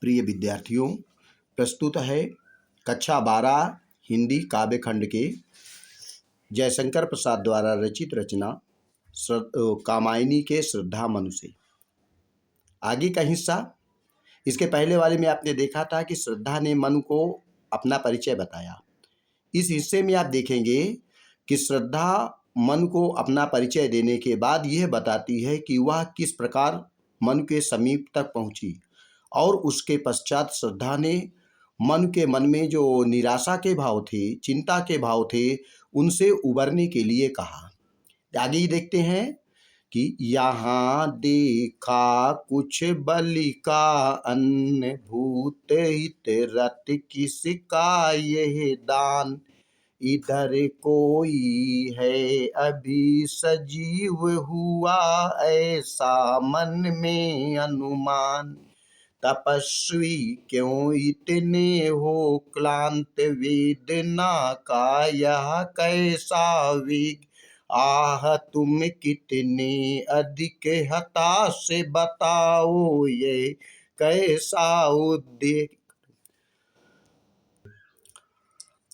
प्रिय विद्यार्थियों, प्रस्तुत है कक्षा 12 हिंदी काव्य खंड के जयशंकर प्रसाद द्वारा रचित रचना कामायनी के श्रद्धा मनु से आगे का हिस्सा। इसके पहले वाले में आपने देखा था कि श्रद्धा ने मनु को अपना परिचय बताया। इस हिस्से में आप देखेंगे कि श्रद्धा मनु को अपना परिचय देने के बाद यह बताती है कि वह किस प्रकार मनु के समीप तक पहुंची और उसके पश्चात श्रद्धा ने मनु के मन में जो निराशा के भाव थे, चिंता के भाव थे, उनसे उबरने के लिए कहा। आगे ही देखते हैं कि यहाँ देखा कुछ बलि का अन्न, भूत हित रत किसका यह दान, इधर कोई है अभी सजीव हुआ ऐसा मन में अनुमान, तपस्वी क्यों इतने हो क्लांत, वेदना का यह कैसा वेग, आह तुम कितने अधिक हताश, बताओ ये कैसा उद्देश्य।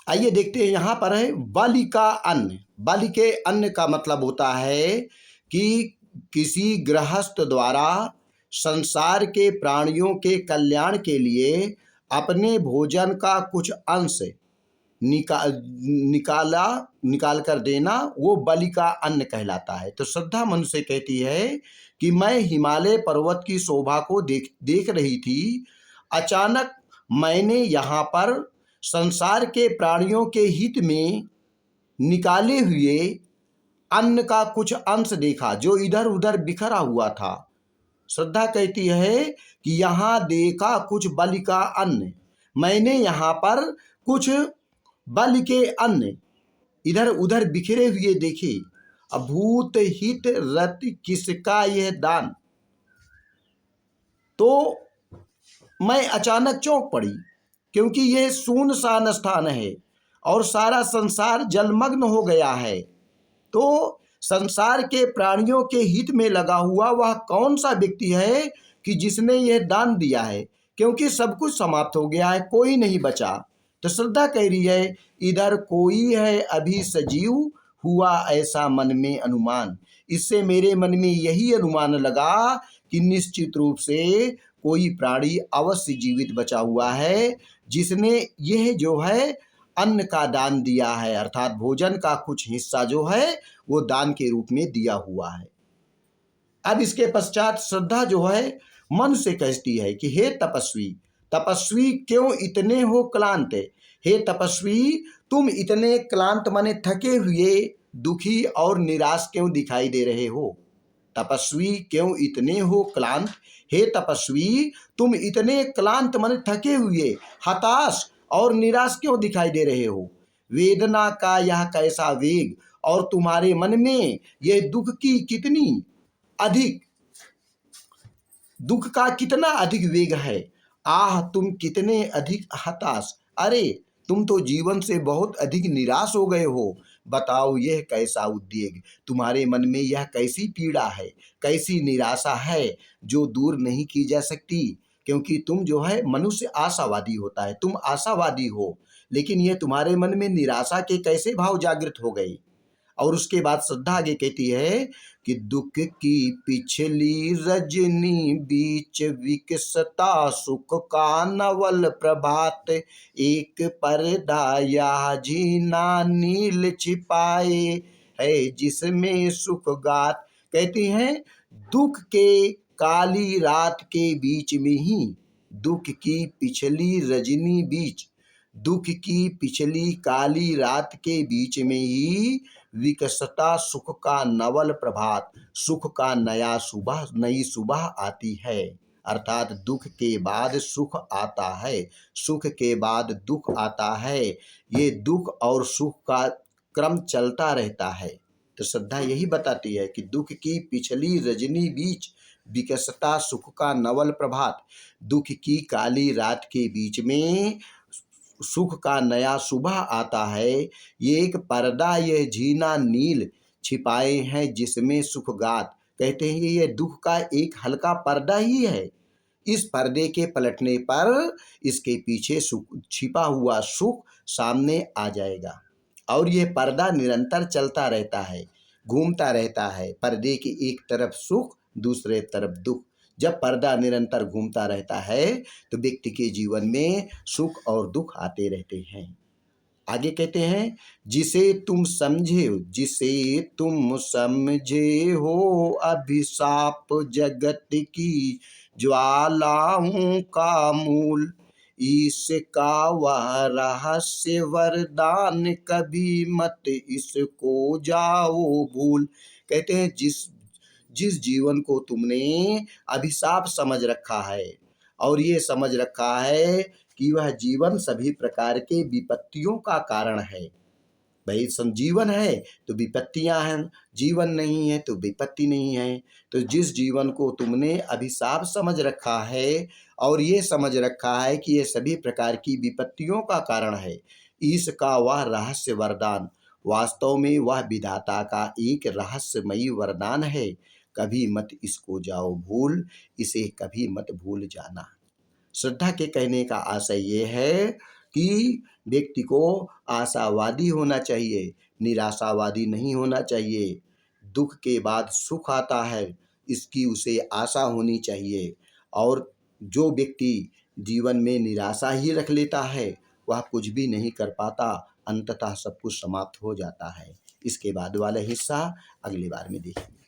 आइए देखते हैं, यहाँ पर है बलि का अन्न। बलि के अन्न का मतलब होता है कि किसी गृहस्थ द्वारा संसार के प्राणियों के कल्याण के लिए अपने भोजन का कुछ अंश निकाल कर देना, वो बलि का अन्न कहलाता है। तो श्रद्धा मनु से कहती है कि मैं हिमालय पर्वत की शोभा को देख रही थी। अचानक मैंने यहाँ पर संसार के प्राणियों के हित में निकाले हुए अन्न का कुछ अंश देखा जो इधर उधर बिखरा हुआ था। श्रद्धा कहती है कि यहाँ देखा कुछ बलि का अन्न, मैंने यहाँ पर कुछ बलि के अन्न इधर उधर बिखरे हुए देखे। अभूत हित रत किसका यह दान, तो मैं अचानक चौंक पड़ी क्योंकि यह सुनसान स्थान है और सारा संसार जलमग्न हो गया है। तो संसार के प्राणियों के हित में लगा हुआ वह कौन सा व्यक्ति है कि जिसने यह दान दिया है, क्योंकि सब कुछ समाप्त हो गया है, कोई नहीं बचा। तो श्रद्धा कह रही है इधर कोई है अभी सजीव हुआ ऐसा मन में अनुमान। इससे मेरे मन में यही अनुमान लगा कि निश्चित रूप से कोई प्राणी अवश्य जीवित बचा हुआ है जिसने यह जो है अन्न का दान दिया है, अर्थात भोजन का कुछ हिस्सा जो है वो दान के रूप में दिया हुआ है। अब इसके पश्चात श्रद्धा जो है मन से कहती है कि हे तपस्वी, तपस्वी क्यों इतने हो क्लांत, हे तपस्वी तुम इतने क्लांत माने थके हुए, दुखी और निराश क्यों दिखाई दे रहे हो। तपस्वी क्यों इतने हो क्लांत, हे तपस्वी तुम इतने क्लांत माने थके हुए, हताश और निराश क्यों दिखाई दे रहे हो। वेदना का यह कैसा वेग, और तुम्हारे मन में यह दुख का कितना अधिक वेग है। आह तुम कितने अधिक हताश, अरे तुम तो जीवन से बहुत अधिक निराश हो गए हो। बताओ यह कैसा उद्वेग, तुम्हारे मन में यह कैसी पीड़ा है, कैसी निराशा है जो दूर नहीं की जा सकती। क्योंकि तुम जो है मनुष्य आशावादी होता है, तुम आशावादी हो, लेकिन यह तुम्हारे मन में निराशा के कैसे भाव जागृत हो गए। और उसके बाद श्रद्धा आगे कहती है कि दुख की पिछली रजनी बीच विकसता सुख का नवल प्रभात, एक पर्दा या जीना नील छिपाए है जिसमें सुख गात। कहती हैं दुख के काली रात के बीच में ही, दुख की पिछली रजनी बीच, दुख की पिछली काली रात के बीच में ही विकसता सुख का नवल प्रभात, सुख का नई सुबह आती है। अर्थात दुख के बाद सुख आता है, सुख के बाद दुख आता है, ये दुख और सुख का क्रम चलता रहता है। तो श्रद्धा यही बताती है कि दुख की पिछली रजनी बीच विकसता सुख का नवल प्रभात, दुख की काली रात के बीच में सुख का नया सुबह आता है। ये एक पर्दा ये झीना नील छिपाए हैं जिसमें सुख गात। कहते हैं ये दुख का एक हल्का पर्दा ही है इस पर्दे के पलटने पर इसके पीछे छिपा हुआ सुख सामने आ जाएगा। और ये पर्दा निरंतर चलता रहता है, घूमता रहता है। पर्दे की एक तरफ सुख, दूसरे तरफ दुख। जब पर्दा निरंतर घूमता रहता है तो व्यक्ति के जीवन में सुख और दुख आते रहते हैं। आगे कहते हैं, जिसे तुम समझे हो अभिशाप जगत की ज्वालाओं का मूल, इसका वह रहस्य वरदान कभी मत इसको जाओ भूल। कहते हैं, जिस जिस जीवन को तुमने अभिशाप समझ रखा है और ये समझ रखा है कि वह जीवन सभी प्रकार के विपत्तियों का कारण है। भाई संजीवन है तो विपत्तियां हैं, जीवन नहीं है तो विपत्ति नहीं है। तो जिस जीवन को तुमने अभिशाप समझ रखा है और ये समझ रखा है कि ये सभी प्रकार की विपत्तियों का कारण है, इसका वह रहस्य वरदान, वास्तव में वह विधाता का एक रहस्यमयी वरदान है। कभी मत इसको जाओ भूल, इसे कभी मत भूल जाना। श्रद्धा के कहने का आशय ये है कि व्यक्ति को आशावादी होना चाहिए, निराशावादी नहीं होना चाहिए। दुख के बाद सुख आता है, इसकी उसे आशा होनी चाहिए। और जो व्यक्ति जीवन में निराशा ही रख लेता है, वह कुछ भी नहीं कर पाता, अंततः सब कुछ समाप्त हो जाता है। इसके बाद वाला हिस्सा अगली बार में देखेंगे।